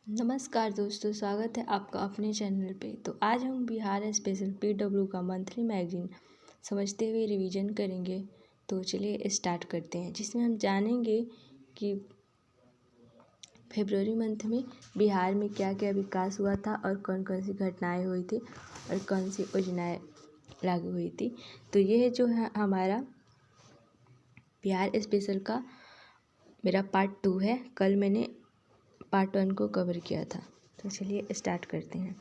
नमस्कार दोस्तों, स्वागत है आपका अपने चैनल पे। तो आज हम बिहार स्पेशल PW का मंथली मैगजीन समझते हुए रिवीजन करेंगे। तो चलिए स्टार्ट करते हैं, जिसमें हम जानेंगे कि फरवरी मंथ में बिहार में क्या क्या विकास हुआ था और कौन कौन सी घटनाएं हुई थी और कौन सी योजनाएं लागू हुई थी। तो ये जो है हमारा बिहार स्पेशल का मेरा पार्ट 2 है। कल मैंने पार्ट 1 को कवर किया था। तो चलिए स्टार्ट करते हैं।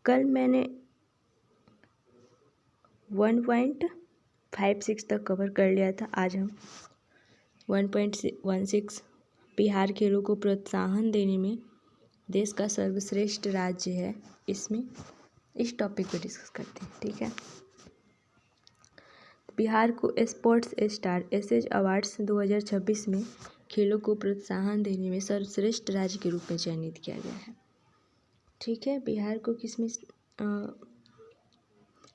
कल मैंने 1.56 तक कवर कर लिया था। आज हम 1.16 बिहार खेलों को प्रोत्साहन देने में देश का सर्वश्रेष्ठ राज्य है, इसमें इस टॉपिक को डिस्कस करते हैं। ठीक है। बिहार को स्पोर्ट्स स्टार एसएज अवार्ड्स 2026 में खेलों को प्रोत्साहन देने में सर्वश्रेष्ठ राज्य के रूप में चयनित किया गया है। ठीक है। बिहार को किसमें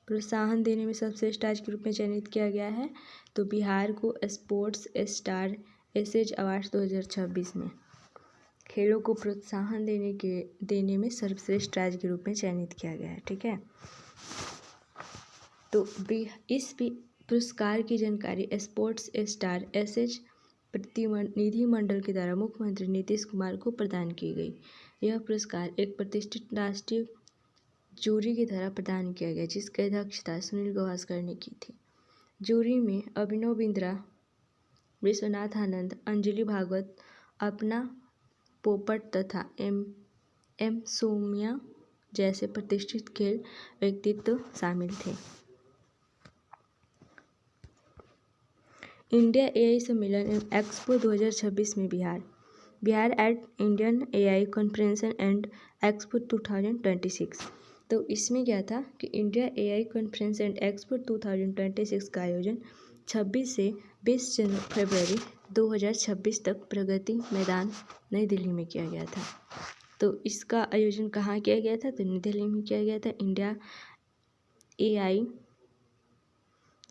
प्रोत्साहन देने में सर्वश्रेष्ठ राज्य के रूप में चयनित किया गया है? तो बिहार को स्पोर्ट्स स्टार एसएज अवार्ड्स 2026 में खेलों को प्रोत्साहन देने में सर्वश्रेष्ठ राज्य के रूप में चयनित किया गया है। ठीक है। तो इस पुरस्कार की जानकारी स्पोर्ट्स स्टार एसएच प्रतिनिधि मंडल के द्वारा मुख्यमंत्री नीतीश कुमार को प्रदान की गई। यह पुरस्कार एक प्रतिष्ठित राष्ट्रीय जूरी के द्वारा प्रदान किया गया, जिसकी अध्यक्षता सुनील गावस्कर ने की थी। जूरी में अभिनव बिंद्रा, विश्वनाथ आनंद, अंजलि भागवत, अपना पोपट तथा एम सोमिया जैसे प्रतिष्ठित खेल व्यक्तित्व शामिल थे। इंडिया एआई सम्मेलन एवं एक्सपो 2026 में Bihar at Indian AI conference and expo 2026। तो इसमें क्या था कि India AI conference and expo 2026 का आयोजन 26 से 20 फरवरी 2026 तक प्रगति मैदान नई दिल्ली में किया गया था। तो इसका आयोजन कहाँ किया गया था? तो नई दिल्ली में किया गया था। इंडिया एआई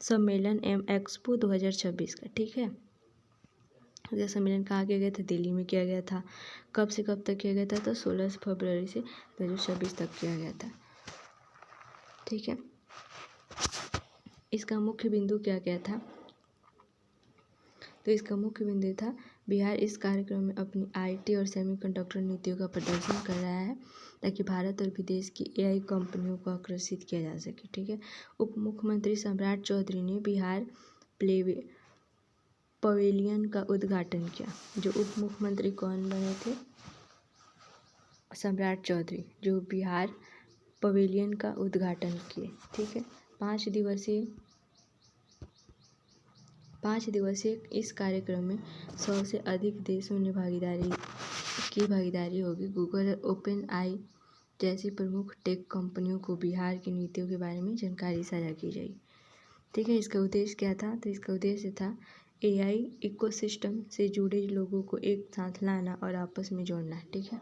सम्मेलन एवं एक्सपो 2026 का। ठीक है। यह सम्मेलन कहाँ किया गया था? दिल्ली में किया गया था। कब से कब तक किया गया था? तो 16 फरवरी से 2026 तक किया गया था। ठीक है। इसका मुख्य बिंदु क्या क्या था? तो इसका मुख्य बिंदु था, बिहार इस कार्यक्रम में अपनी आईटी और सेमीकंडक्टर नीतियों का प्रदर्शन कर रहा है ताकि भारत और विदेश की एआई कंपनियों को आकर्षित किया जा सके। ठीक है। उप मुख्यमंत्री सम्राट चौधरी ने बिहार पवेलियन का उद्घाटन किया। जो उप मुख्यमंत्री कौन बने थे? सम्राट चौधरी, जो बिहार पवेलियन का उद्घाटन किए। ठीक है। 5 दिवसीय इस कार्यक्रम में 100 से अधिक देशों ने भागीदारी होगी। गूगल और ओपन आई जैसी प्रमुख टेक कंपनियों को बिहार की नीतियों के बारे में जानकारी साझा की जाएगी। ठीक है। इसका उद्देश्य क्या था? तो इसका उद्देश्य था एआई इकोसिस्टम से जुड़े लोगों को एक साथ लाना और आपस में जोड़ना। ठीक है।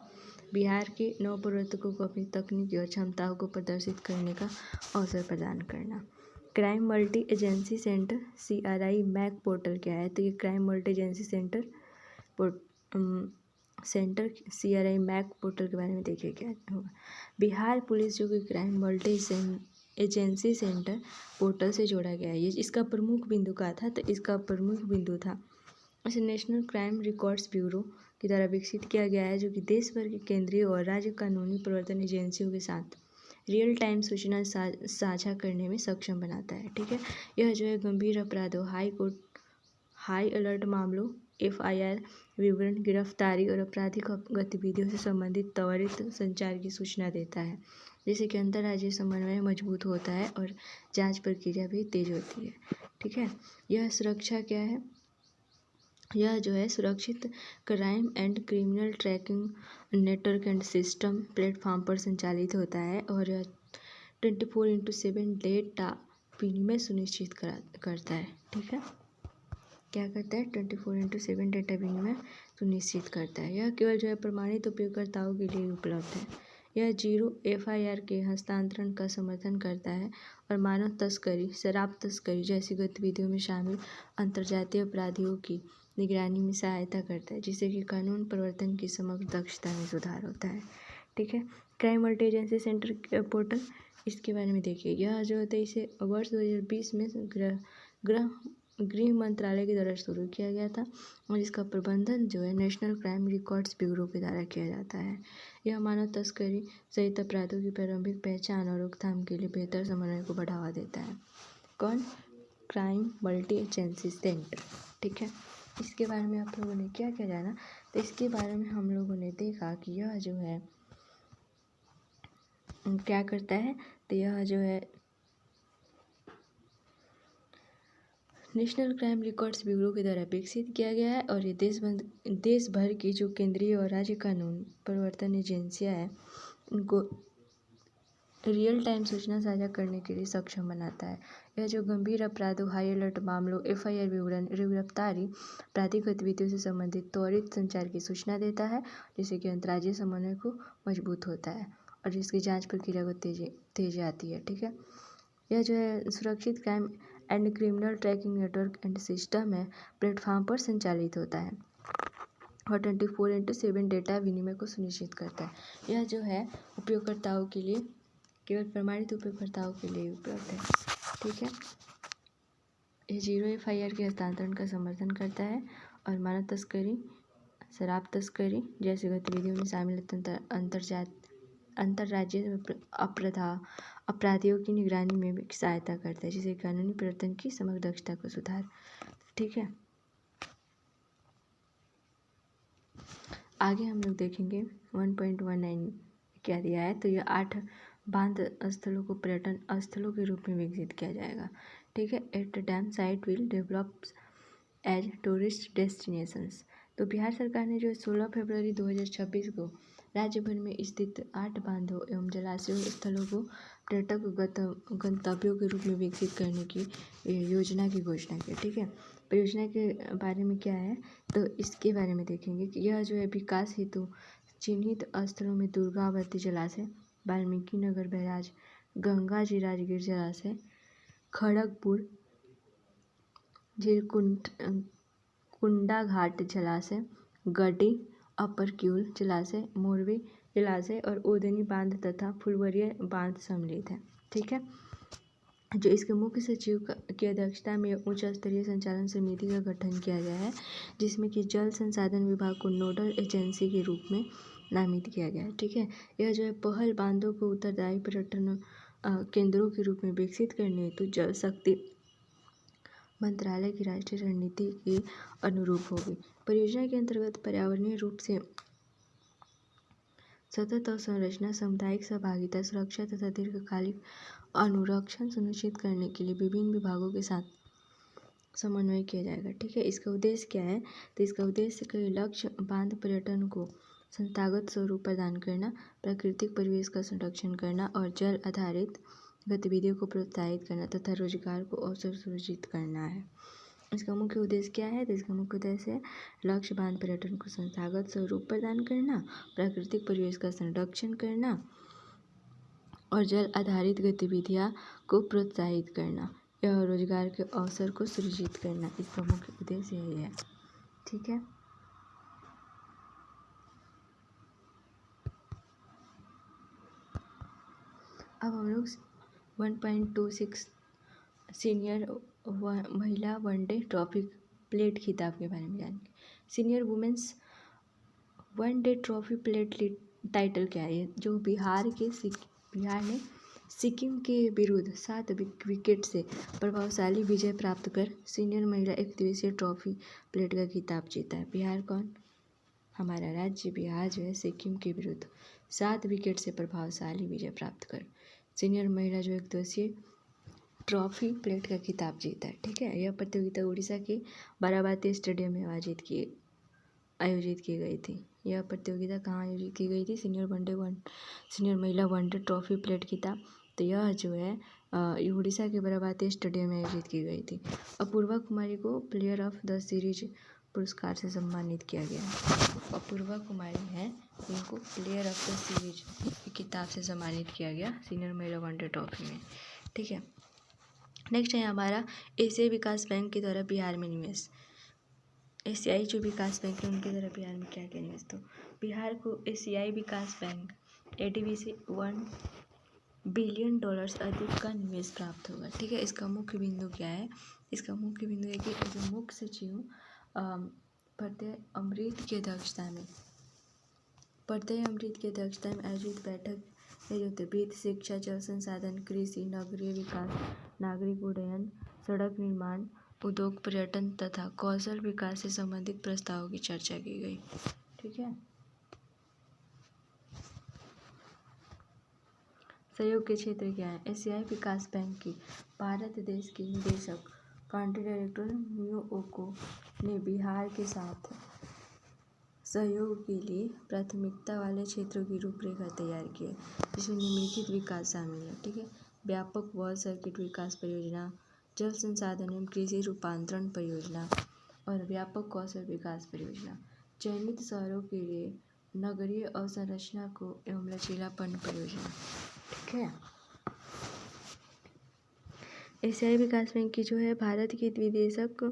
बिहार के नवप्रवर्तकों को अपनी तकनीकी और क्षमताओं को प्रदर्शित करने का अवसर प्रदान करना। Crime multi agency centre CRI MAC portal क्या है? तो ये crime multi agency centre CRI MAC portal के बारे में देखिए क्या होगा। बिहार पुलिस जो कि crime multi agency centre portal से जोड़ा गया है। ये इसका प्रमुख बिंदु का था। तो इसका प्रमुख बिंदु था इसे नेशनल क्राइम रिकॉर्ड्स ब्यूरो के द्वारा विकसित किया गया है, जो कि देश भर के केंद्रीय और राज्य कानूनी प्रवर्तन एजेंसियों के साथ रियल टाइम सूचना साझा करने में सक्षम बनाता है। ठीक है। यह जो है गंभीर अपराधों, हाई अलर्ट मामलों, FIR विवरण, गिरफ्तारी और आपराधिक गतिविधियों से संबंधित त्वरित संचार की सूचना देता है, जिससे कि अंतर्राज्यीय समन्वय मजबूत होता है और जांच प्रक्रिया भी तेज होती है। ठीक है। यह सुरक्षा क्या है? यह जो है सुरक्षित crime and criminal tracking network and system platform पर संचालित होता है और 24/7 डेटा विनिमय सुनिश्चित करता है। ठीक है। क्या करता है? 24/7 डेटा विनिमय सुनिश्चित करता है। यह केवल जो है प्रमाणित उपयोगकर्ताओं के लिए उपलब्ध है। यह 0 FIR के हस्तांतरण का समर्थन करता है और मानव तस्करी, शराब तस्करी जैसी गतिविधियों में शामिल अंतर्जातीय अपराधियों की निगरानी में सहायता करता है, जिससे कि कानून प्रवर्तन की समग्र दक्षता में सुधार होता है। ठीक है। Crime multi agency centre portal, इसके बारे में देखिए। यह जो होता है इसे वर्ष 2020 में गृह मंत्रालय के द्वारा शुरू किया गया था और इसका प्रबंधन जो है नेशनल क्राइम रिकॉर्ड्स ब्यूरो के द्वारा किया जाता है। यह मानव तस्करी सहित अपराधों की प्रारंभिक पहचान और रोकथाम के लिए बेहतर समन्वय को बढ़ावा देता है। कौन? Crime multi agency centre. ठीक है। इसके बारे में आप लोगों ने क्या क्या जाना, तो इसके बारे में हम लोगों ने देखा कि यह जो है क्या करता है, तो यह जो है नेशनल क्राइम रिकॉर्ड्स ब्यूरो के द्वारा विकसित किया गया है और ये देश भर की जो केंद्रीय और राज्य कानून प्रवर्तन एजेंसियां हैं उनको रियल टाइम सूचना साझा करने के लिए सक्षम बनाता है। यह जो गंभीर अपराधों, हाई अलर्ट मामलों, FIR विवरण, गिरफ्तारी, आपराधिक गतिविधियों से संबंधित त्वरित संचार की सूचना देता है, जिससे कि अंतर्राज्यीय समन्वय को मजबूत होता है और जिसकी जांच प्रक्रिया को तेजी आती है। ठीक है। यह जो है सुरक्षित crime and criminal tracking network and system है, प्लेटफॉर्म पर संचालित होता है और 24/7 डेटा विनिमय को सुनिश्चित करता है। यह जो है उपयोगकर्ताओं के लिए, केवल प्रमाणित उपयोगकर्ताओं के लिए उपलब्ध है। ठीक है। यह 0 FIR के हस्तांतरण का समर्थन करता है और मानव तस्करी, शराब तस्करी जैसी गतिविधियों में शामिल अंतर्राज्यीय अपराधियों की निगरानी में भी सहायता करता है, जिससे कानूनी प्रवर्तन की समग्र दक्षता को सुधार। ठीक है। आगे हम लोग देखेंगे 1.19 क्या दिया है, तो यह 8 बांध स्थलों को पर्यटन स्थलों के रूप में विकसित किया जाएगा। ठीक है। 8 dam site will develop as tourist destinations. तो बिहार सरकार ने जो 16 फरवरी 2026 को राज्य भर में स्थित 8 बांधों एवं जलाशयों स्थलों को पर्यटक गंतव्यों के रूप में विकसित करने की योजना की घोषणा की। ठीक है। परियोजना के बारे में क्या है, तो इसके बारे में देखेंगे कि यह जो है विकास हेतु चिन्हित स्थलों में दुर्गावती जलाशय, वाल्मीकि नगर बैराज, गंगा जी राजगीर जलाशय, खड़गपुर कुंडा घाट जलाशय, गड्डी अपर क्यूल जलाशय, मोरवी जलाशय और ओदनी बांध तथा फुलवरिया बांध सम्मिलित है। ठीक है। जो इसके मुख्य सचिव की अध्यक्षता में उच्च स्तरीय संचालन समिति का गठन किया गया है, जिसमें कि जल संसाधन विभाग को नोडल एजेंसी के रूप में नामित किया गया है। ठीक है। यह जो है पहल बांधों को उत्तरदायी पर्यटन केंद्रों के रूप में विकसित करने हेतु जल शक्ति मंत्रालय की राष्ट्रीय रणनीति के अनुरूप होगी। परियोजना के अंतर्गत पर्यावरणीय रूप से सतत अवसंरचना, सामुदायिक सहभागिता, सुरक्षा तथा दीर्घकालिक अनुरक्षण सुनिश्चित करने के लिए विभिन्न विभागों के साथ समन्वय किया जाएगा। ठीक है। इसका उद्देश्य क्या है, तो इसका उद्देश्य के लक्ष्य बांध पर्यटन को संस्थागत स्वरूप प्रदान करना, प्राकृतिक परिवेश का संरक्षण करना और जल आधारित गतिविधियों को प्रोत्साहित करना तथा रोजगार को अवसर सुनिश्चित करना है। इसका मुख्य उद्देश्य क्या है, तो इसका मुख्य उद्देश्य है लक्ष्य बांध पर्यटन को संस्थागत स्वरूप प्रदान करना, प्राकृतिक परिवेश का संरक्षण करना और जल आधारित गतिविधियां को प्रोत्साहित करना, यह रोजगार के अवसर को सृजित करना। इसका मुख्य उद्देश्य यही है। ठीक है। अब हम लोग 1.26 सीनियर महिला वनडे ट्रॉफी प्लेट खिताब के बारे में जानेंगे। Senior women's one day trophy plate title क्या है, जो बिहार ने सिक्किम के विरुद्ध 7 विकेट से प्रभावशाली विजय प्राप्त कर सीनियर महिला एकदिवसीय ट्रॉफी प्लेट का खिताब जीता है। बिहार कौन? हमारा राज्य बिहार जो है सिक्किम के विरुद्ध 7 विकेट से प्रभावशाली विजय प्राप्त कर सीनियर महिला जो एकदिवसीय ट्रॉफी प्लेट का खिताब जीता है। ठीक है। यह प्रतियोगिता उड़ीसा के बाराबाती स्टेडियम में आयोजित की गई थी। यह प्रतियोगिता कहाँ आयोजित की गई थी? सीनियर महिला वनडे ट्रॉफी प्लेट खिताब, तो यह जो है उड़ीसा के बाराबाती स्टेडियम में आयोजित की गई थी। अपूर्वा कुमारी को प्लेयर ऑफ द सीरीज पुरस्कार से सम्मानित किया गया है। अपूर्वा कुमारी हैं, इनको प्लेयर ऑफ द सीरीज की किताब से सम्मानित किया गया सीनियर महिला वनडे ट्रॉफी में। ठीक है। नेक्स्ट है हमारा एशियाई विकास बैंक के द्वारा बिहार में निवेश। एशियाई जो विकास बैंक है उनकी तरफ बिहार में क्या क्या निवेश, तो बिहार को एशियाई विकास बैंक ADB से $1 बिलियन अधिक का निवेश प्राप्त होगा। ठीक है, इसका मुख्य बिंदु क्या है? इसका मुख्य बिंदु है कि जो मुख्य सचिव प्रत्यय अमृत की अध्यक्षता में आयोजित बैठक में जो वित्त, शिक्षा, जल संसाधन, कृषि, नगरीय विकास, नागरिक उड्डयन, सड़क निर्माण, उद्योग, पर्यटन तथा कौशल विकास से संबंधित प्रस्तावों की चर्चा की गई। ठीक है, सहयोग के क्षेत्र क्या है? एशियाई विकास बैंक की भारत देश के निदेशक कंट्री डायरेक्टर मियोओको ने बिहार के साथ सहयोग के लिए प्राथमिकता वाले क्षेत्रों की रूपरेखा तैयार की है, जिसमें निम्नलिखित विकास शामिल है। ठीक है, व्यापक वॉल सर्किट विकास परियोजना, जल संसाधन एवं कृषि रूपांतरण परियोजना और व्यापक कौशल विकास परियोजना, चयनित शहरों के लिए नगरीय अवसंरचना को एवं लचीलापन परियोजना। ठीक है, एशियाई विकास बैंक की जो है भारत के निदेशक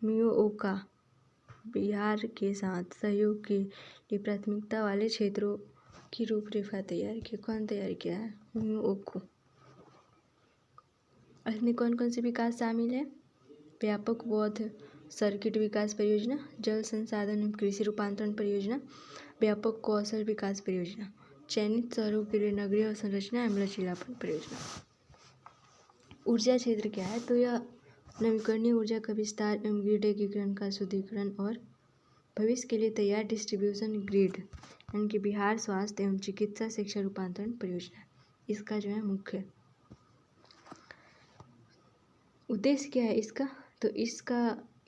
मियोओका बिहार के साथ सहयोग के लिए प्राथमिकता वाले क्षेत्रों की रूपरेखा तैयार की। कौन तैयार किया है? मियोओको। इसमें कौन कौन से विकास शामिल है? व्यापक बौद्ध सर्किट विकास परियोजना, जल संसाधन एवं कृषि रूपांतरण परियोजना, व्यापक कौशल विकास परियोजना, चयनित शहरों के लिए नगरीय अवसंरचना एवं लचीलापन परियोजना। ऊर्जा क्षेत्र क्या है? तो यह नवीकरणीय ऊर्जा का विस्तार एवं ग्रिड एकीकरण का शुद्धिकरण और भविष्य के लिए तैयार डिस्ट्रीब्यूशन ग्रिड, यानी कि बिहार स्वास्थ्य एवं चिकित्सा शिक्षा रूपांतरण परियोजना। इसका जो है मुख्य उद्देश्य क्या है इसका? तो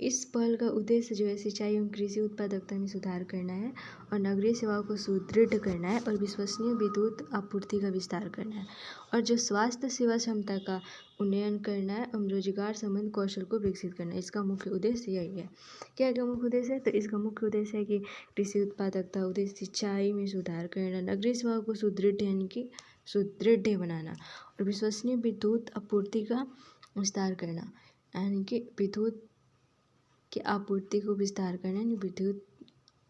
इस पहल का उद्देश्य जो है सिंचाई एवं कृषि उत्पादकता में सुधार करना है और नगरीय सेवाओं को सुदृढ़ करना है और विश्वसनीय विद्युत आपूर्ति का विस्तार करना है और जो स्वास्थ्य सेवा क्षमता का उन्नयन करना है और रोजगार संबंध कौशल को विकसित करना है। इसका मुख्य उद्देश्य यही है। क्या क्या मुख्य उद्देश्य है? तो इसका मुख्य उद्देश्य है कि कृषि उत्पादकता, उद्देश्य सिंचाई में सुधार करना, नगरीय सेवाओं को सुदृढ़ यानी कि सुदृढ़ बनाना और विश्वसनीय विद्युत आपूर्ति का विस्तार करना, यानी कि विद्युत की आपूर्ति को विस्तार करना, यानी विद्युत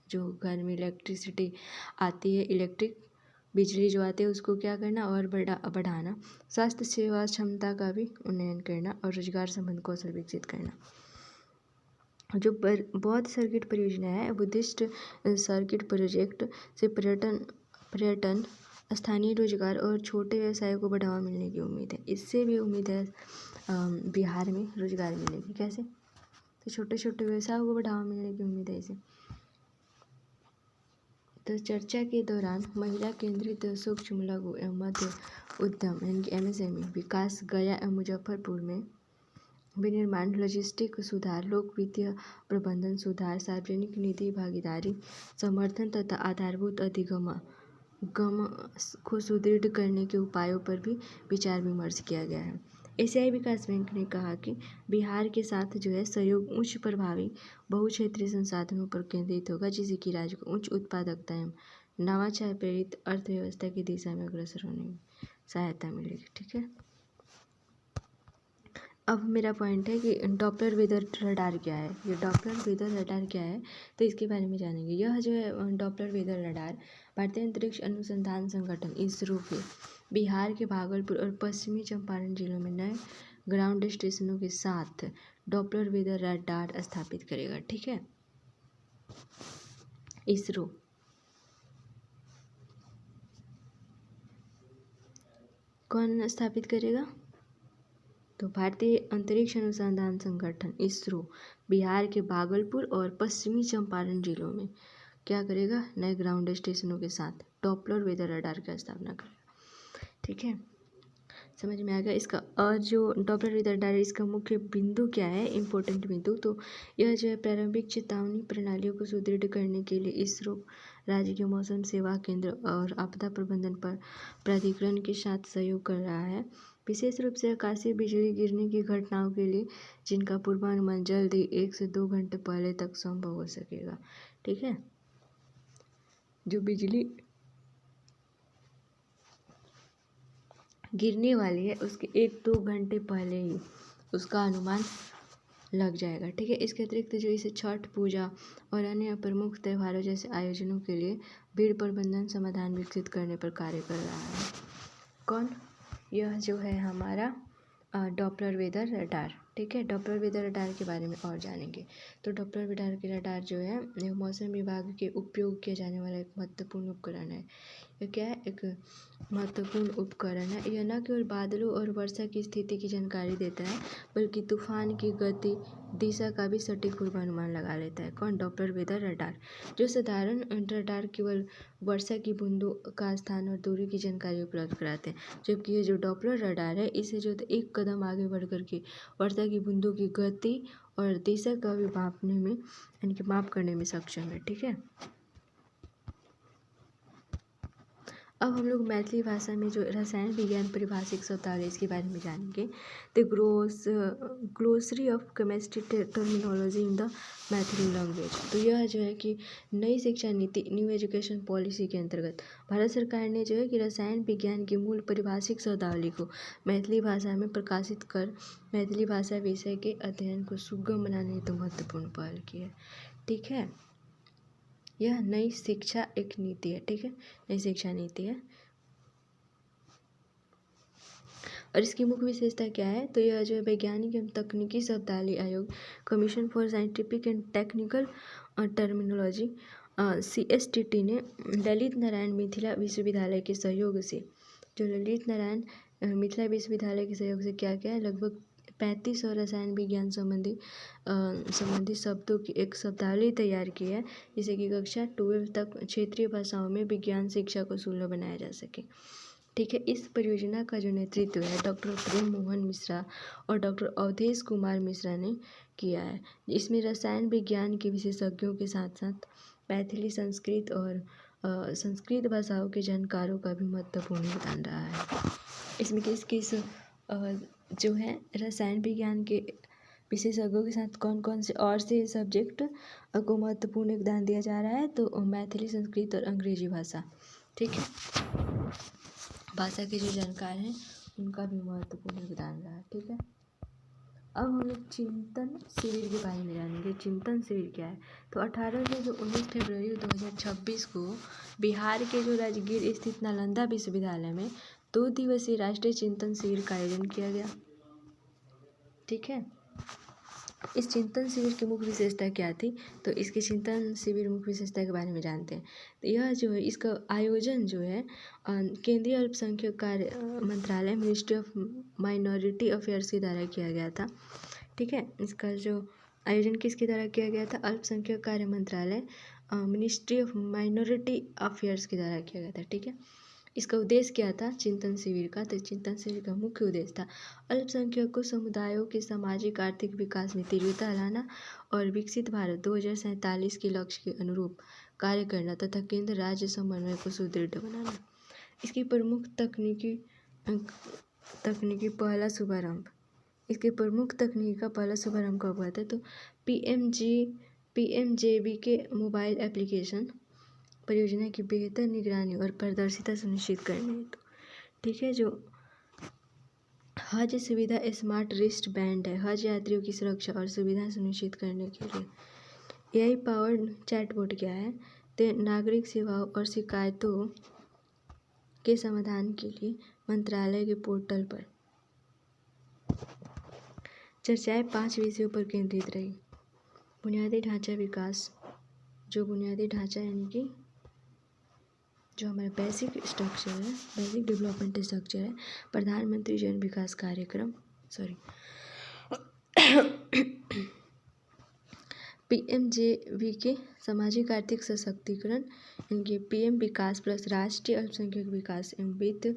जो घर में इलेक्ट्रिसिटी आती है, इलेक्ट्रिक बिजली जो आती है उसको क्या करना और बढ़ाना, स्वास्थ्य सेवा क्षमता का भी उन्नयन करना और रोजगार संबंध कौशल विकसित करना। जो बौद्ध सर्किट परियोजना है, बुद्धिस्ट सर्किट प्रोजेक्ट से पर्यटन, स्थानीय रोजगार और छोटे व्यवसायों को बढ़ावा मिलने की उम्मीद है। इससे भी उम्मीद है बिहार में रोजगार मिलेगी। कैसे? तो छोटे छोटे व्यवसायों को बढ़ावा मिलने की उम्मीद है इसे। तो चर्चा के दौरान महिला केंद्रित सूक्ष्म लघु एवं मध्य उद्यम यानी कि MSME विकास, गया एवं मुजफ्फरपुर में विनिर्माण, लॉजिस्टिक सुधार, लोक वित्तीय प्रबंधन सुधार, सार्वजनिक निधि भागीदारी समर्थन तथा आधारभूत अधिगम को सुदृढ़ करने के उपायों पर भी विचार विमर्श किया गया है। एशियाई विकास बैंक ने कहा कि बिहार के साथ जो है सहयोग उच्च प्रभावी बहुक्षेत्रीय संसाधनों पर केंद्रित होगा, जिससे कि राज्य को उच्च उत्पादकता एवं नवाचार प्रेरित अर्थव्यवस्था की दिशा में अग्रसर होने में सहायता मिलेगी। ठीक है, अब मेरा पॉइंट है कि डॉपलर वेदर रडार क्या है। ये डॉपलर वेदर रडार क्या है तो इसके बारे में जानेंगे। यह जो है डॉपलर वेदर रडार भारतीय अंतरिक्ष अनुसंधान संगठन इसरो के बिहार के भागलपुर और पश्चिमी चंपारण जिलों में नए ग्राउंड स्टेशनों के साथ डॉपलर वेदर रडार स्थापित करेगा। ठीक है, इसरो कौन स्थापित करेगा? तो भारतीय अंतरिक्ष अनुसंधान संगठन इसरो बिहार के भागलपुर और पश्चिमी चंपारण जिलों में क्या करेगा? नए ग्राउंड स्टेशनों के साथ डॉपलर वेदर रडार की स्थापना करेगा। ठीक है, समझ में आ गया। इसका और जो डॉपलर वेदर रडार है इसका मुख्य बिंदु क्या है, इंपॉर्टेंट बिंदु? तो यह जो है प्रारंभिक चेतावनी प्रणालियों को सुदृढ़ करने के लिए इसरो राज्य के मौसम सेवा केंद्र और आपदा प्रबंधन पर प्राधिकरण के साथ सहयोग कर रहा है, विशेष रूप से आकाशीय बिजली गिरने की घटनाओं के लिए, जिनका पूर्वानुमान जल्दी 1 से 2 घंटे पहले तक संभव हो सकेगा। ठीक है, जो बिजली गिरने वाली है उसके 1-2 घंटे पहले ही उसका अनुमान लग जाएगा। ठीक है, इसके अतिरिक्त जो इसे छठ पूजा और अन्य प्रमुख त्योहारों जैसे आयोजनों के लिए भीड़ प्रबंधन समाधान विकसित करने पर कार्य कर रहा है। कौन? यह जो है हमारा डॉपलर वेदर रडार। ठीक है, डॉपलर वेदर रडार के बारे में और जानेंगे। तो डॉपलर वेदर के रडार जो है यह मौसम विभाग के उपयोग किया जाने वाला एक महत्वपूर्ण उपकरण है। यह क्या है? एक महत्वपूर्ण उपकरण है। यह न केवल बादलों और वर्षा की स्थिति की जानकारी देता है बल्कि तूफान की गति, दिशा का भी सटीक पूर्वानुमान लगा लेता है। कौन? Doppler weather radar. जो साधारण रडार केवल वर्षा की बूंदों का स्थान और दूरी की जानकारी उपलब्ध कराते हैं, जबकि ये जो डॉपलर रडार है इसे जो एक कदम आगे बढ़ कर के वर्षा की बूंदों की गति और दिशा का भी मापने में यानी कि माप करने में सक्षम है। ठीक है, अब हम लोग मैथिली भाषा में जो रसायन विज्ञान परिभाषिक शब्दावली इसके बारे में जानेंगे। The glossary of chemistry terminology in the Maithili language. तो यह जो है कि नई शिक्षा नीति, न्यू एजुकेशन पॉलिसी के अंतर्गत भारत सरकार ने जो है कि रसायन विज्ञान की मूल परिभाषिक शब्दावली को मैथिली भाषा में प्रकाशित कर मैथिली भाषा विषय के अध्ययन को सुगम बनाने हेतु महत्वपूर्ण पहल की है। ठीक है, यह नई शिक्षा एक नीति है। ठीक है, नई शिक्षा नीति है और इसकी मुख्य विशेषता क्या है? तो यह जो है वैज्ञानिक एवं तकनीकी शब्दावली आयोग, commission for scientific and technical terminology CSTT ने ललित नारायण मिथिला विश्वविद्यालय के सहयोग से, जो ललित नारायण मिथिला विश्वविद्यालय के सहयोग से क्या क्या है, लगभग 3500 रसायन विज्ञान संबंधी शब्दों की एक शब्दावली तैयार की है, जिसे कि कक्षा 12 तक क्षेत्रीय भाषाओं में विज्ञान शिक्षा को सुलभ बनाया जा सके। ठीक है, इस परियोजना का जो नेतृत्व है डॉक्टर प्रेम मोहन मिश्रा और डॉक्टर अवधेश कुमार मिश्रा ने किया है। इसमें रसायन विज्ञान के विशेषज्ञों के साथ साथ मैथिली, संस्कृत और संस्कृत भाषाओं के जानकारों का भी महत्वपूर्ण योगदान रहा है। इसमें किस किस जो है रसायन विज्ञान के विशेषज्ञों के साथ कौन कौन से और से सब्जेक्ट को महत्वपूर्ण योगदान दिया जा रहा है? तो मैथिली, संस्कृत और अंग्रेजी भाषा। ठीक है, भाषा के जो जानकार हैं उनका भी महत्वपूर्ण योगदान रहा। ठीक है, अब हम लोग चिंतन शिविर के बारे में जानेंगे। चिंतन शिविर क्या है? तो 18 से जो 19 फरवरी 2026 को बिहार के जो राजगीर स्थित नालंदा विश्वविद्यालय में 2 दिवसीय राष्ट्रीय चिंतन शिविर का आयोजन किया गया। ठीक है, इस चिंतन शिविर की मुख्य विशेषता क्या थी? तो इसकी चिंतन शिविर मुख्य विशेषता के बारे में जानते हैं। तो यह जो है इसका आयोजन जो है केंद्रीय अल्पसंख्यक कार्य मंत्रालय, मिनिस्ट्री ऑफ माइनॉरिटी अफेयर्स के द्वारा किया गया था। ठीक है, इसका जो आयोजन किसके द्वारा किया गया था? अल्पसंख्यक कार्य मंत्रालय, मिनिस्ट्री ऑफ माइनॉरिटी अफेयर्स के द्वारा किया गया था। ठीक है, इसका उद्देश्य क्या था चिंतन शिविर का? तो चिंतन शिविर का मुख्य उद्देश्य था अल्पसंख्यकों समुदायों के सामाजिक आर्थिक विकास में तीव्रता लाना और विकसित भारत 2047 के लक्ष्य के अनुरूप कार्य करना तथा केंद्र राज्य समन्वय को सुदृढ़ बनाना। इसकी प्रमुख तकनीकी पहला शुभारंभ, इसके प्रमुख तकनीक का पहला शुभारंभ कब हुआ था? तो PMJBK मोबाइल एप्लीकेशन परियोजना की बेहतर निगरानी और पारदर्शिता सुनिश्चित करने हेतु। ठीक है, जो हज सुविधा स्मार्ट रिस्ट बैंड है, हज यात्रियों की सुरक्षा और सुविधा सुनिश्चित करने के लिए। AI पावर्ड चैटबॉट क्या है? तो नागरिक सेवाओं और शिकायतों के समाधान के लिए मंत्रालय के पोर्टल पर चर्चाएं 5 विषयों पर केंद्रित रही। बुनियादी ढांचा विकास, जो बुनियादी ढांचा यानी कि जो हमारा बेसिक स्ट्रक्चर है, बेसिक डेवलपमेंट स्ट्रक्चर है, प्रधानमंत्री जन विकास कार्यक्रम PMJBK सामाजिक आर्थिक सशक्तिकरण इनके PM विकास प्लस राष्ट्रीय अल्पसंख्यक विकास एवं वित्त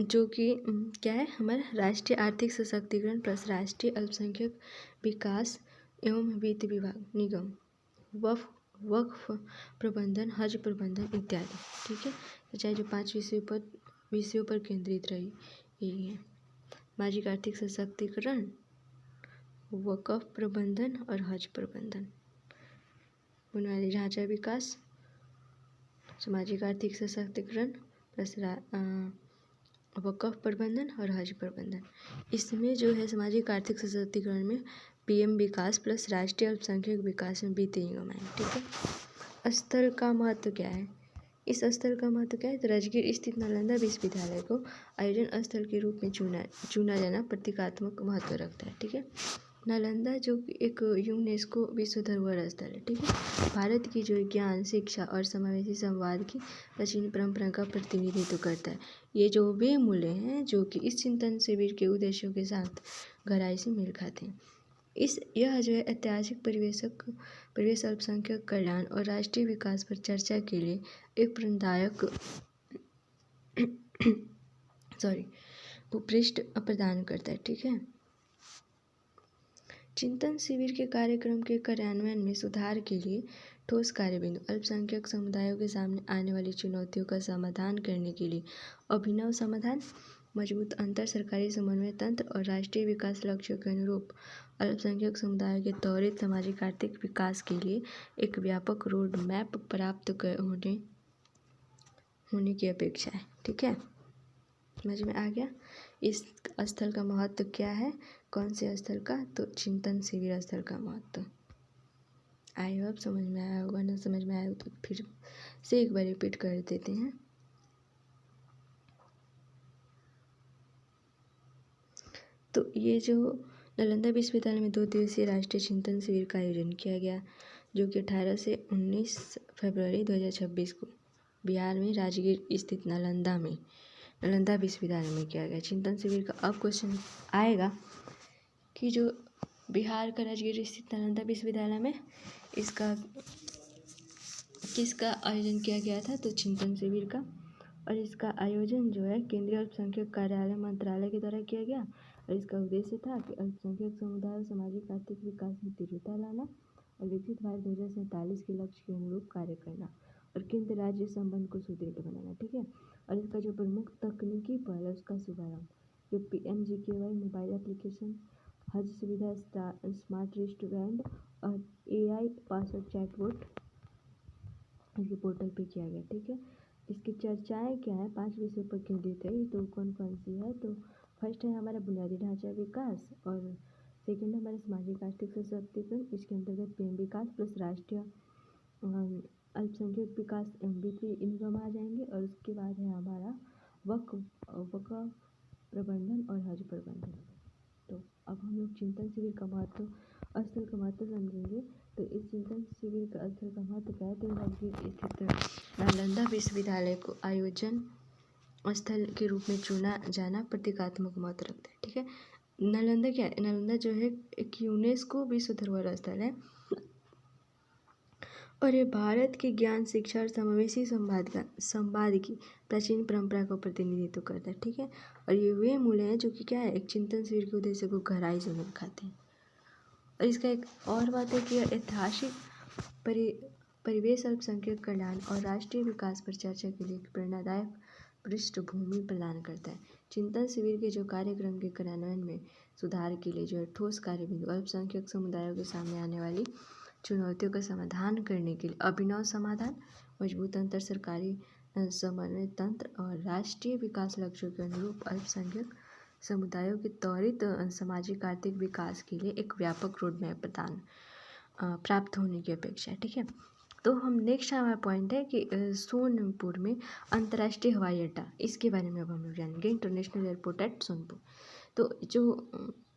जो कि क्या है हमारा राष्ट्रीय आर्थिक सशक्तिकरण प्लस राष्ट्रीय अल्पसंख्यक विकास एवं वित्त विभाग निगम, वक्फ प्रबंधन, हज प्रबंधन इत्यादि। ठीक है, तो चाहे जो 5 विषयों पर केंद्रित रही यही है, सामाजिक आर्थिक सशक्तिकरण, वक्फ प्रबंधन और हज प्रबंधन। बुनियादी ढांचा विकास, सामाजिक आर्थिक सशक्तिकरण प्लस वक़्फ़ प्रबंधन और हज प्रबंधन। इसमें जो है सामाजिक आर्थिक सशक्तिकरण में पीएम विकास प्लस राष्ट्रीय अल्पसंख्यक विकास में वित्तीय निगम है। ठीक है। स्थल का महत्व क्या है? इस स्थल का महत्व क्या है? तो राजगीर स्थित नालंदा विश्वविद्यालय को आयोजन स्थल के रूप में चुना जाना प्रतीकात्मक महत्व रखता है। ठीक है। नालंदा जो कि एक यूनेस्को विश्व धरोहर स्थल है। ठीक है। भारत की जो ज्ञान, शिक्षा और समावेशी संवाद की प्राचीन परंपरा का प्रतिनिधित्व करता है। ये जो वे मूल्य हैं जो कि इस चिंतन शिविर के उद्देश्यों के साथ गहराई से मेल खाते हैं। यह जो है ऐतिहासिक परिवेश, अल्पसंख्यक कल्याण और राष्ट्रीय विकास पर चर्चा के लिए एक प्रेरणादायक भूपृष्ठ प्रदान करता है। ठीक है। चिंतन शिविर के कार्यक्रम के कार्यान्वयन में सुधार के लिए ठोस कार्यबिंदु, अल्पसंख्यक समुदायों के सामने आने वाली चुनौतियों का समाधान करने के लिए अभिनव समाधान, मजबूत अंतर सरकारी समन्वय तंत्र और राष्ट्रीय विकास लक्ष्यों के अनुरूप अल्पसंख्यक समुदायों के त्वरित सामाजिक आर्थिक विकास के लिए एक व्यापक रोड मैप प्राप्त होने की अपेक्षा है। ठीक है। समझ में आ गया? इस स्थल का महत्व क्या है? कौन से स्थल का? तो चिंतन शिविर स्थल का महत्व। आई होप समझ में आया होगा। ना समझ में आया तो फिर से एक बार रिपीट कर देते हैं। तो ये जो नालंदा विश्वविद्यालय में 2 दिवसीय राष्ट्रीय चिंतन शिविर का आयोजन किया गया, जो कि 18 से 19 फरवरी 2026 को बिहार में राजगीर स्थित नालंदा विश्वविद्यालय में किया गया। चिंतन शिविर का अब क्वेश्चन आएगा कि जो बिहार का राजगीर स्थित नालंदा विश्वविद्यालय में इसका किसका आयोजन किया गया था? तो चिंतन शिविर का। और इसका आयोजन जो है केंद्रीय अल्पसंख्यक कार्यालय मंत्रालय के द्वारा किया गया। और इसका उद्देश्य था कि अल्पसंख्यक समुदाय और सामाजिक आर्थिक विकास में तीव्रता लाना और विकसित भारत 2047 के लक्ष्य के अनुरूप कार्य करना और केंद्र राज्य संबंध को सुदृढ़ बनाना। ठीक है। और इसका जो प्रमुख तकनीकी पहल है उसका शुभारंभ जो PMGKY मोबाइल एप्लीकेशन, हज सुविधा, स्मार्ट रिस्टबैंड और AI पासवर्ड चैटबॉट इसके पोर्टल पे किया गया। ठीक है। इसकी चर्चाएं क्या है? 5 विषयों पर केंद्रित है। तो कौन कौन सी है? तो फर्स्ट है हमारा बुनियादी ढांचा विकास और सेकंड है हमारा सामाजिक आर्थिक सशक्तिकरण। इसके अंतर्गत पीएम विकास प्लस राष्ट्रीय अल्पसंख्यक विकास वित्तीय निगम आ जाएंगे। और उसके बाद है हमारा वक़्फ़ प्रबंधन और हज प्रबंधन। तो अब हम लोग चिंतन शिविर का महत्व, स्थल का महत्व समझेंगे। तो इस चिंतन शिविर का स्थल का महत्व क्या है? तो राजगीर स्थित नालंदा विश्वविद्यालय को आयोजन स्थल के रूप में चुना जाना प्रतीकात्मक महत्व रखता है। ठीक है। नालंदा क्या है? नालंदा जो है एक यूनेस्को विश्व धरोहर स्थल है और ये भारत के ज्ञान, शिक्षा और समावेशी संवाद की प्राचीन परंपरा का प्रतिनिधित्व करता है। ठीक है। और ये वे मूल्य हैं जो कि क्या है? एक चिंतन शिविर के उद्देश्य को गहराई से मेल खाते हैं। और इसका एक और बात है कि यह ऐतिहासिक परिवेश, अल्पसंख्यक कल्याण और राष्ट्रीय विकास पर चर्चा के लिए एक प्रेरणादायक पृष्ठभूमि प्रदान करता है। चिंतन शिविर के जो कार्यक्रम के कार्यान्वयन में सुधार के लिए जो है ठोस कार्यबिंदु, अल्पसंख्यक समुदायों के सामने आने वाली चुनौतियों का समाधान करने के लिए अभिनव समाधान, मजबूत अंतर सरकारी समन्वय तंत्र और राष्ट्रीय विकास लक्ष्यों के अनुरूप अल्पसंख्यक समुदायों के त्वरित सामाजिक आर्थिक विकास के लिए एक व्यापक रोड मैप प्राप्त होने की अपेक्षा है। ठीक है। तो हम नेक्स्ट हमारा पॉइंट है कि सोनपुर में अंतर्राष्ट्रीय हवाई अड्डा, इसके बारे में अब हम लोग जानेंगे। International airport at Sonpur. तो जो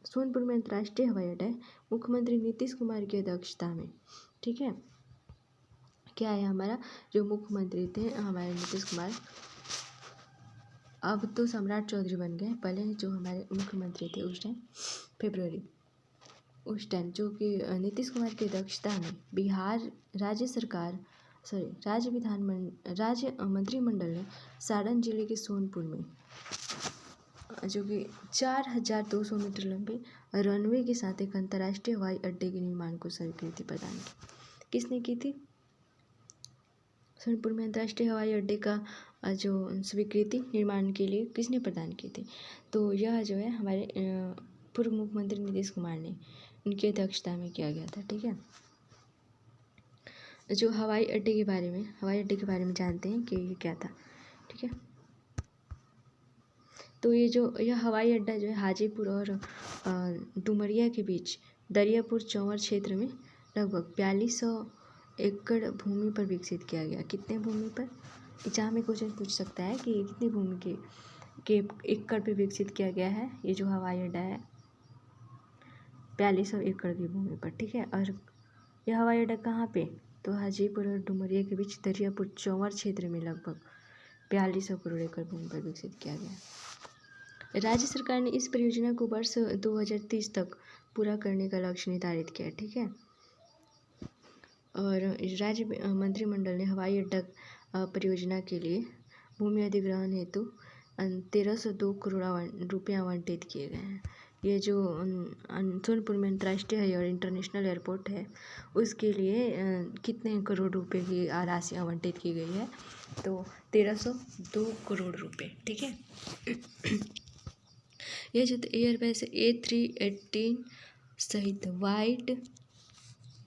सोनपुर में अंतर्राष्ट्रीय हवाई अड्डा है, मुख्यमंत्री नीतीश कुमार की अध्यक्षता में। ठीक है। क्या है हमारा जो मुख्यमंत्री थे हमारे नीतीश कुमार, अब तो सम्राट चौधरी बन गए, पहले जो हमारे मुख्यमंत्री थे उस टाइम फरवरी उस टाइम जो कि नीतीश कुमार की अध्यक्षता में बिहार राज्य मंत्रिमंडल ने सारण जिले के सोनपुर में जो कि 4200 मीटर लंबे रनवे के साथ एक अंतर्राष्ट्रीय हवाई अड्डे के निर्माण को स्वीकृति प्रदान की। किसने की थी? सोनपुर में अंतर्राष्ट्रीय हवाई अड्डे का जो स्वीकृति निर्माण के लिए किसने प्रदान की थी? तो यह जो है हमारे पूर्व मुख्यमंत्री नीतीश कुमार ने, उनकी अध्यक्षता में किया गया था। ठीक है। जो हवाई अड्डे के बारे में जानते हैं कि ये क्या था। ठीक है, तो यह हवाई अड्डा जो है हाजीपुर और डुमरिया के बीच दरियापुर चौवर क्षेत्र में लगभग 4200 एकड़ भूमि पर विकसित किया गया। कितने भूमि पर? एग्जाम में क्वेश्चन पूछ सकता है कि कितनी भूमि के एकड़ पे विकसित किया गया है ये जो हवाई अड्डा है। 4200 एकड़ की भूमि पर। ठीक है, और यह हवाई अड्डा कहाँ पे? तो हाजीपुर और डुमरिया के बीच दरियापुर चौवर क्षेत्र में लगभग 4200 करोड़ एकड़ भूमि पर विकसित किया गया। राज्य सरकार ने इस परियोजना को वर्ष 2030 तक पूरा करने का लक्ष्य निर्धारित किया। ठीक है, और राज्य मंत्रिमंडल ने हवाई अड्डा परियोजना के लिए भूमि अधिग्रहण हेतु 1302 करोड़ रुपये आवंटित किए गए हैं। ये जो सोनपुर में अंतर्राष्ट्रीय और इंटरनेशनल एयरपोर्ट है उसके लिए कितने करोड़ रुपए की राशि आवंटित की गई है? तो 1302 करोड़ रुपए। ठीक है, यह जो एयरबस A380 सहित वाइड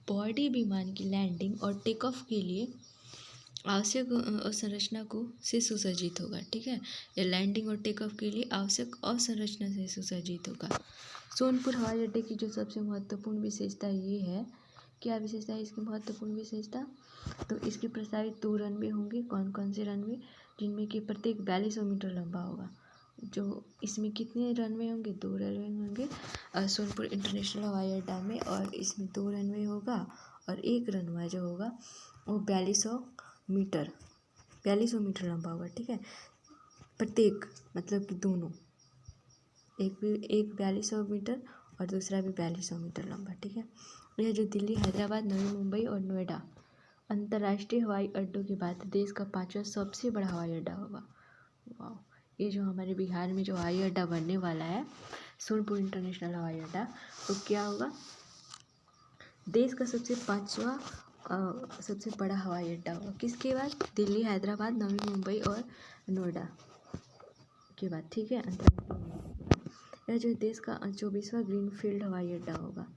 बॉडी विमान की लैंडिंग और टेक ऑफ के लिए आवश्यक अवसंरचना को से सुसज्जित होगा। ठीक है, यह लैंडिंग और टेक ऑफ के लिए आवश्यक अवसंरचना से सुसज्जित होगा। सोनपुर हवाई अड्डे की जो सबसे महत्वपूर्ण विशेषता ये है, क्या विशेषता है इसकी महत्वपूर्ण विशेषता? तो इसके प्रस्तावित 2 रनवे होंगे। कौन कौन से रनवे? जिनमें कि प्रत्येक 4200 मीटर लंबा होगा। जो इसमें कितने रनवे होंगे? 2 रनवे होंगे सोनपुर इंटरनेशनल हवाई अड्डा में, और इसमें 2 रनवे होगा और एक रनवा जो होगा वो 4200 मीटर लंबा होगा। ठीक है, प्रत्येक मतलब कि दोनों, एक 4200 मीटर और दूसरा भी 4200 मीटर लंबा। ठीक है, यह जो दिल्ली, हैदराबाद, नवी मुंबई और नोएडा अंतर्राष्ट्रीय हवाई अड्डों के बाद देश का 5वां सबसे बड़ा हवाई अड्डा होगा। वाह, ये जो हमारे बिहार में जो हवाई अड्डा बनने वाला है सोनपुर इंटरनेशनल हवाई अड्डा, तो क्या होगा? देश का 5वां सबसे बड़ा हवाई अड्डा होगा। किसके बाद? दिल्ली, हैदराबाद, नवी मुंबई और नोएडा के बाद। ठीक है, यह जो देश का 24वां ग्रीनफील्ड हवाई अड्डा होगा।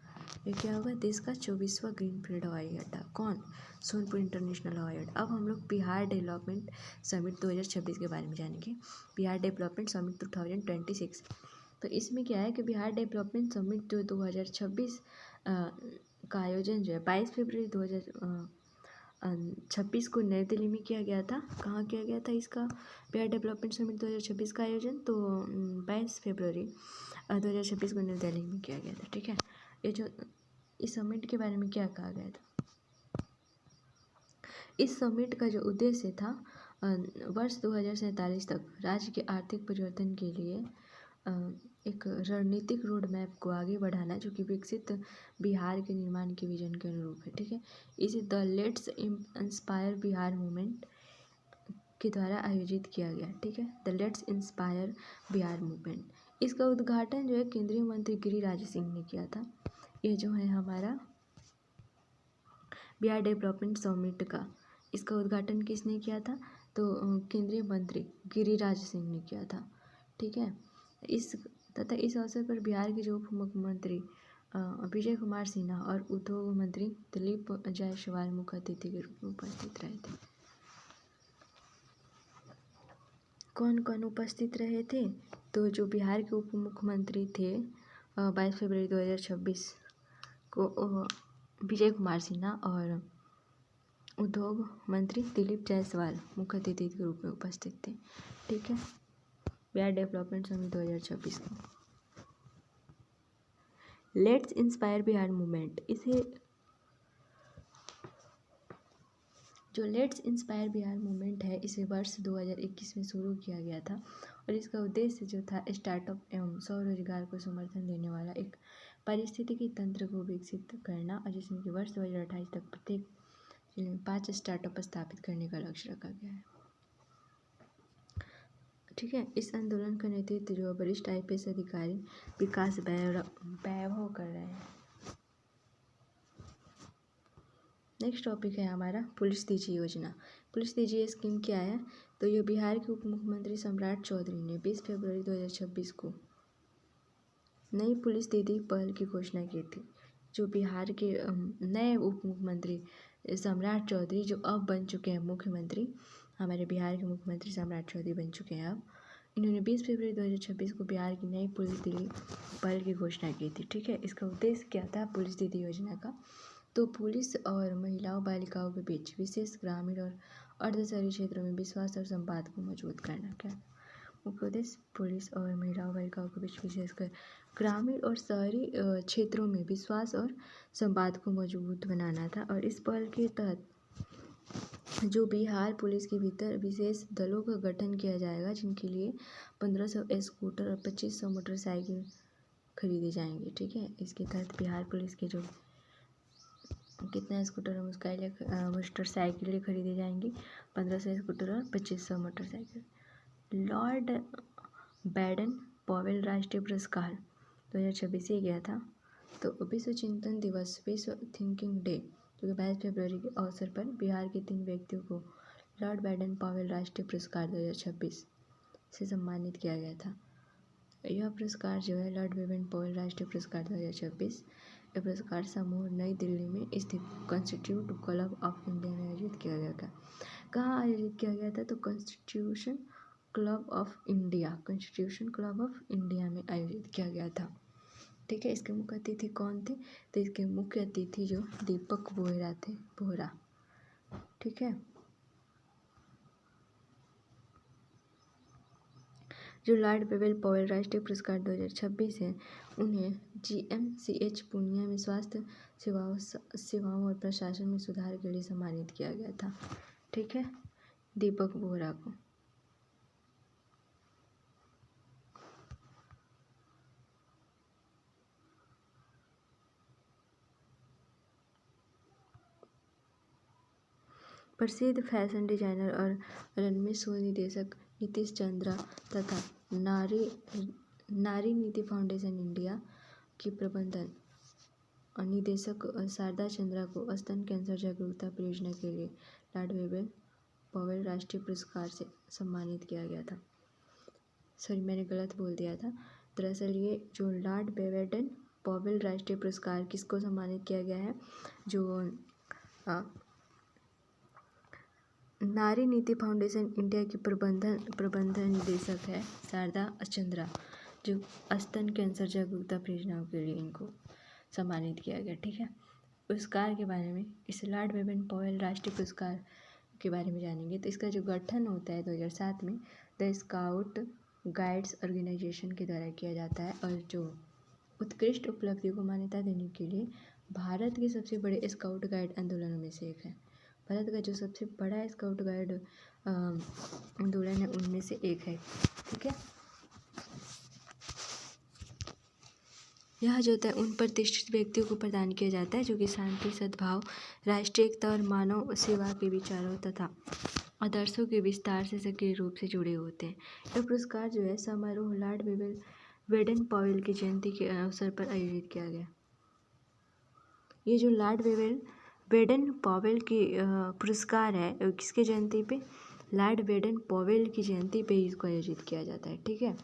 ये क्या होगा? देश का 24वां ग्रीनफील्ड हवाई अड्डा। कौन? सोनपुर इंटरनेशनल हवाई अड्डा। अब हम लोग बिहार डेवलपमेंट समिट 2026 के बारे में जानेंगे। Bihar development summit 2026। तो इसमें क्या है कि बिहार डेवलपमेंट समिट जो 2026 का आयोजन जो है 22 फरवरी 2026 को नई दिल्ली में किया गया था। कहाँ किया गया था इसका बिहार डेवलपमेंट समिट 2026 का आयोजन? तो 22 फरवरी 2026 को नई दिल्ली में किया गया था। ठीक है, ये जो इस समिट के बारे में क्या कहा गया था? इस समिट का जो उद्देश्य था वर्ष 2047 तक राज्य के आर्थिक परिवर्तन के लिए एक रणनीतिक रोड मैप को आगे बढ़ाना, जो कि विकसित बिहार के निर्माण के विजन के अनुरूप है। ठीक है, इसे the let's inspire Bihar movement के द्वारा आयोजित किया गया। ठीक है, the let's inspire Bihar movement. इसका उद्घाटन जो है केंद्रीय मंत्री गिरिराज सिंह ने किया था। ये जो है हमारा बिहार डेवलपमेंट समिट का, इसका उद्घाटन किसने किया था? तो केंद्रीय मंत्री गिरिराज सिंह ने किया था। ठीक है, इस अवसर पर बिहार के जो उप मुख्यमंत्री विजय कुमार सिन्हा और उद्योग मंत्री दिलीप जायसवाल मुख्य अतिथि के रूप में उपस्थित रहे थे। कौन कौन उपस्थित रहे थे? तो जो बिहार के उप मुख्यमंत्री थे 22 फरवरी 2026 को विजय कुमार सिन्हा और उद्योग मंत्री दिलीप जायसवाल मुख्य अतिथि के रूप में उपस्थित थे। ठीक है, बिहार डेवलपमेंट समिट 2026 को लेट्स इंस्पायर बिहार मूवमेंट, इसे जो लेट्स इंस्पायर बिहार मूवमेंट है इसे वर्ष 2021 में शुरू किया गया था, और इसका उद्देश्य जो था स्टार्टअप एवं स्वरोजगार को समर्थन देने वाला एक पारिस्थितिकी तंत्र को विकसित करना, और जिसमें कि वर्ष 2028 तक प्रत्येक जिले में 5 स्टार्टअप स्थापित करने का लक्ष्य रखा गया है। ठीक है, इस आंदोलन का नेतृत्व जो वरिष्ठ IPS अधिकारी विकास वैभव कर रहे हैं। नेक्स्ट टॉपिक है हमारा पुलिस दीजिए योजना। पुलिस दीजिए स्कीम क्या है? तो ये बिहार के उप मुख्यमंत्री सम्राट चौधरी ने 20 फरवरी 2026 को नई पुलिस दीदी पहल की घोषणा की थी। जो बिहार के नए उप मुख्यमंत्री सम्राट चौधरी जो अब बन चुके हैं मुख्यमंत्री, हमारे बिहार के मुख्यमंत्री सम्राट चौधरी बन चुके हैं अब, इन्होंने 20 फरवरी 2026 को बिहार की नई पुलिस दीदी पहल की घोषणा की थी। ठीक है, इसका उद्देश्य क्या था पुलिस दीदी योजना का? तो पुलिस और महिलाओं बालिकाओं के बीच विशेष ग्रामीण और अर्ध शहरी क्षेत्रों में विश्वास और संवाद को मजबूत करना। क्या मुख्य उद्देश्य? पुलिस और महिलाओं बालिकाओं के बीच विशेषकर ग्रामीण और शहरी क्षेत्रों में विश्वास और संवाद को मजबूत बनाना था। और इस पहल के तहत जो बिहार पुलिस के भीतर विशेष दलों का गठन किया जाएगा, जिनके लिए 1500 स्कूटर और 2500 मोटरसाइकिल खरीदे जाएंगे। ठीक है, इसके तहत बिहार पुलिस के जो कितना स्कूटर और मोटरसाइकिलें खरीदे जाएंगी, 1500 स्कूटर और 2500 मोटरसाइकिल। लॉर्ड बैडन पॉवेल राष्ट्रीय पुरस्कार 2026 से गया था। तो विश्व चिंतन दिवस, विश्व थिंकिंग डे, जो कि 22 फरवरी के अवसर पर बिहार के 3 व्यक्तियों को लॉर्ड बैडन पॉवेल राष्ट्रीय पुरस्कार 2026 से सम्मानित किया गया था। यह पुरस्कार जो है लॉर्ड बैडन पॉवेल राष्ट्रीय पुरस्कार 2026, यह पुरस्कार समूह नई दिल्ली में स्थित कॉन्स्टिट्यूट क्लब ऑफ इंडिया में आयोजित किया गया था। कहाँ आयोजित किया गया था? तो कॉन्स्टिट्यूशन क्लब ऑफ इंडिया में आयोजित किया गया था। ठीक है, इसके मुख्य अतिथि कौन थे? तो इसके मुख्य अतिथि जो दीपक बोहरा थे, बोहरा। ठीक है, जो लॉर्ड बैडन पॉवेल राष्ट्रीय पुरस्कार 2026 है, उन्हें GMCH पूर्णिया में स्वास्थ्य सेवाओं और प्रशासन में सुधार के लिए सम्मानित किया गया था। ठीक है, दीपक बोहरा को। प्रसिद्ध फैशन डिजाइनर और रनवे शो निदेशक नीतीश चंद्रा तथा नारी नीति फाउंडेशन इंडिया की प्रबंधन निदेशक शारदा चंद्रा को स्तन कैंसर जागरूकता परियोजना के लिए लॉर्ड बैडन पॉवेल राष्ट्रीय पुरस्कार से सम्मानित किया गया था। सॉरी, मैंने गलत बोल दिया था। दरअसल ये जो लॉर्ड बैडन पॉवेल राष्ट्रीय पुरस्कार किसको सम्मानित किया गया है? जो नारी नीति फाउंडेशन इंडिया की प्रबंधन निदेशक है शारदा चंद्रा, जो स्तन कैंसर जागरूकता परियोजनाओं के लिए इनको सम्मानित किया गया। ठीक है, पुरस्कार के बारे में, इस लॉर्ड बैडन पॉवेल राष्ट्रीय पुरस्कार के बारे में जानेंगे। तो इसका जो गठन होता है 2007 में द स्काउट गाइड्स ऑर्गेनाइजेशन के द्वारा किया जाता है, और जो उत्कृष्ट उपलब्धियों को मान्यता देने के लिए भारत के सबसे बड़े स्काउट गाइड आंदोलनों में से एक है। भारत का जो सबसे बड़ा स्काउट गाइड आंदोलन है उनमें से एक है। ठीक है, यह जो होता है उन प्रतिष्ठित व्यक्तियों को प्रदान किया जाता है जो कि शांति, सद्भाव, राष्ट्रीय एकता और मानव सेवा के विचारों तथा आदर्शों के विस्तार से सक्रिय रूप से जुड़े होते हैं। यह पुरस्कार जो है समारोह लॉर्ड बैडन पॉवेल की जयंती के अवसर पर आयोजित किया गया। ये जो लॉर्ड बैडन पॉवेल की पुरस्कार है, किसके जयंती पे? लॉर्ड बैडन पॉवेल की जयंती पे इसको आयोजित किया जाता है। ठीक है,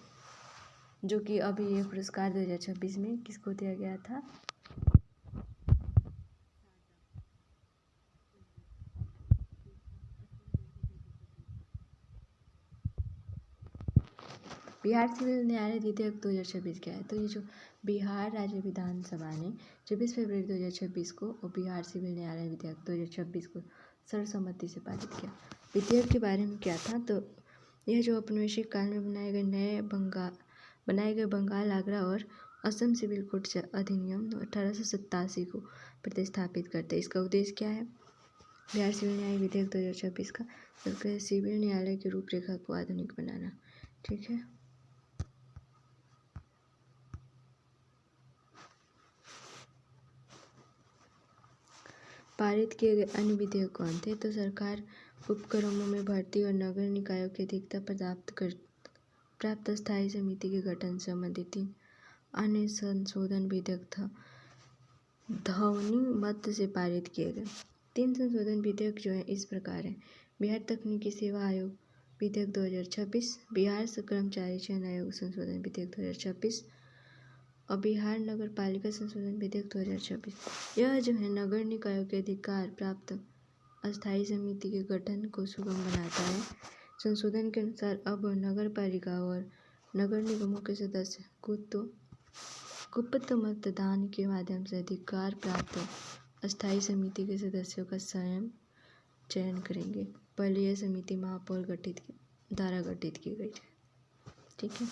जो कि अभी ये पुरस्कार 2026 में किसको दिया गया था? बिहार सिविल न्यायालय विधेयक 2026 क्या है? तो ये जो बिहार राज्य विधानसभा ने 24 फरवरी 2026 को और बिहार सिविल न्यायालय विधेयक 2026 को सर्वसम्मति से पारित किया। विधेयक के बारे में क्या था? तो यह जो औपनिवेशिक काल में बनाए गए बंगाल, आगरा और असम सिविल कोड अधिनियम 1887 को प्रतिस्थापित करते हैं। इसका उद्देश्य क्या है? बिहार सिविल न्याय विधेयक 2026 का सिविल न्यायालय की रूपरेखा को आधुनिक बनाना। ठीक है, पारित किए गए अन्य विधेयक कौन थे? तो सरकार उपक्रमों में भर्ती और नगर निकायों की अधिकता प्राप्त स्थायी समिति के गठन संबंधी 3 अन्य संशोधन विधेयक था ध्वनिमत से पारित किए गए। 3 संशोधन विधेयक जो है इस प्रकार है: बिहार तकनीकी सेवा आयोग विधेयक 2026, बिहार कर्मचारी चयन आयोग संशोधन विधेयक 2026, और बिहार नगर पालिका संशोधन विधेयक 2026। यह जो है नगर निकायों के अधिकार प्राप्त अस्थायी समिति के गठन को सुगम बनाता है। संशोधन के अनुसार अब नगर पालिका और नगर निगमों के सदस्य गुप्त मतदान के माध्यम से अधिकार प्राप्त अस्थायी समिति के सदस्यों का स्वयं चयन करेंगे। पहले यह समिति महापौर द्वारा गठित की गई थी। ठीक है,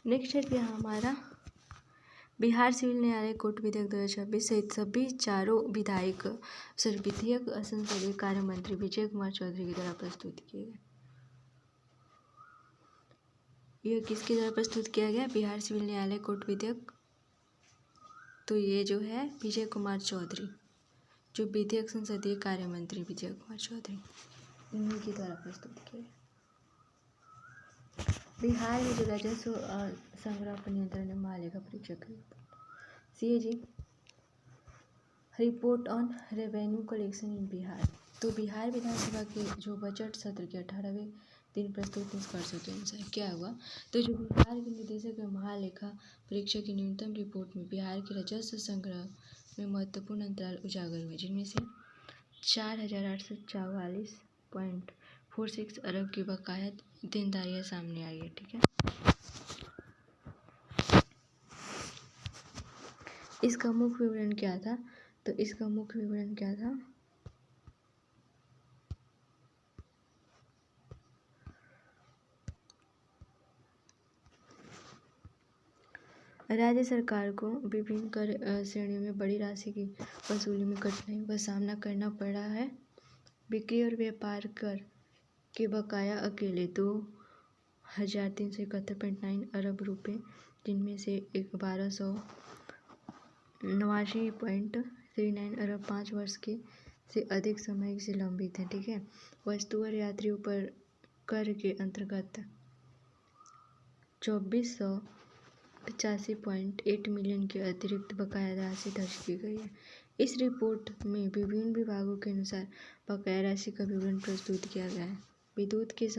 नेक्स्ट है कि हमारा बिहार सिविल न्यायालय कोर्ट विधेयक 2026 सहित सभी चारों विधेयक संसदीय कार्य मंत्री विजय कुमार चौधरी के द्वारा प्रस्तुत किए गए। यह किसके द्वारा प्रस्तुत किया गया? बिहार सिविल न्यायालय कोर्ट विधेयक। तो ये जो है विजय कुमार चौधरी, जो विधेयक संसदीय कार्य मंत्री विजय कुमार चौधरी, इन्हीं के द्वारा प्रस्तुत किया गया। बिहार में जो राजस्व संग्रह पर नियंत्रण महालेखा परीक्षक CAG report on revenue collection in Bihar. तो बिहार विधानसभा के जो बजट सत्र के 18वें दिन प्रस्तुत निष्कर्षों के अनुसार क्या हुआ? तो जो बिहार के निदेशक एवं महालेखा परीक्षक की न्यूनतम रिपोर्ट में बिहार के राजस्व संग्रह में महत्वपूर्ण अंतराल उजागर हुए, जिनमें से 4,844.46 अरब की बकाया देनदारियां सामने आई है। ठीक है, इसका मुख्य विवरण क्या था? तो इसका मुख्य विवरण क्या था? राज्य सरकार को विभिन्न कर श्रेणियों में बड़ी राशि की वसूली में कठिनाइयों का सामना करना पड़ रहा है। बिक्री और व्यापार कर के बकाया अकेले 2,371.9 अरब रुपये, जिनमें से 1,289.39 अरब 5 वर्ष के से अधिक समय से लंबित है। ठीक है, वस्तु और यात्रियों पर कर के अंतर्गत 2,485.8 मिलियन की अतिरिक्त बकाया राशि दर्ज की गई है। इस रिपोर्ट में विभिन्न विभागों के अनुसार बकाया राशि का विवरण प्रस्तुत किया गया है। विद्युत से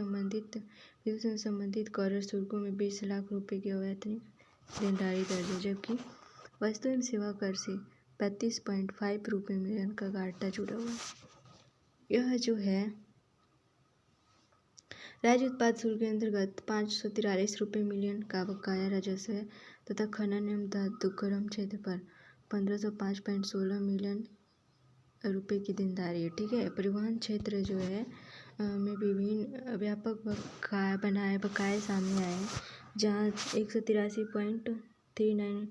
संबंधित कर शुल्कों में 20 लाख रुपए की अवैतनिक देनदारी दर्ज है, जबकि वस्तु एवं सेवा कर से 35.5 रुपये मिलियन का घाटा जुड़ा हुआ है। यह जो है राज्य उत्पाद शुल्क के अंतर्गत 543 रुपये मिलियन का बकाया राजस्व है तथा खनन एवं धातुकर्म क्षेत्र पर 1505.16 मिलियन रुपए की देनदारी है। ठीक है, परिवहन क्षेत्र जो है में विभिन्न व्यापक बकाये सामने आए हैं, जहाँ 183.39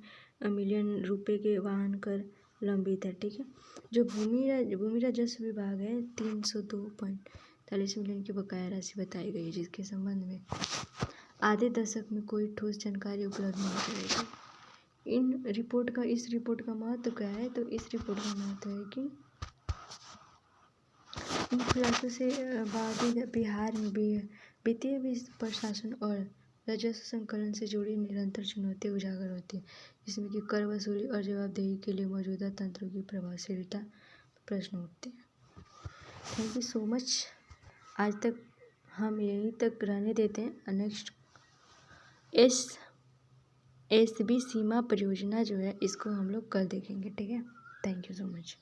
मिलियन रुपए के वाहन कर लंबित है। ठीक है, जो भूमि राजस्व विभाग है 302.43 मिलियन की बकाया राशि बताई गई है, जिसके संबंध में आधे दशक में कोई ठोस जानकारी उपलब्ध नहीं कराई गई। इस रिपोर्ट का महत्व क्या है? तो इस रिपोर्ट का महत्व है कि इन खुलासों से बावजूद बिहार में वित्तीय प्रशासन और राजस्व संकलन से जुड़ी निरंतर चुनौतियां उजागर होती हैं, जिसमें कि कर वसूली और जवाबदेही के लिए मौजूदा तंत्रों की प्रभावशीलता प्रश्न उठते हैं। Thank you so much. आज तक हम यहीं तक रहने देते हैं। नेक्स्ट SB सीमा परियोजना जो है, इसको हम लोग कल देखेंगे। ठीक है, थैंक यू सो मच।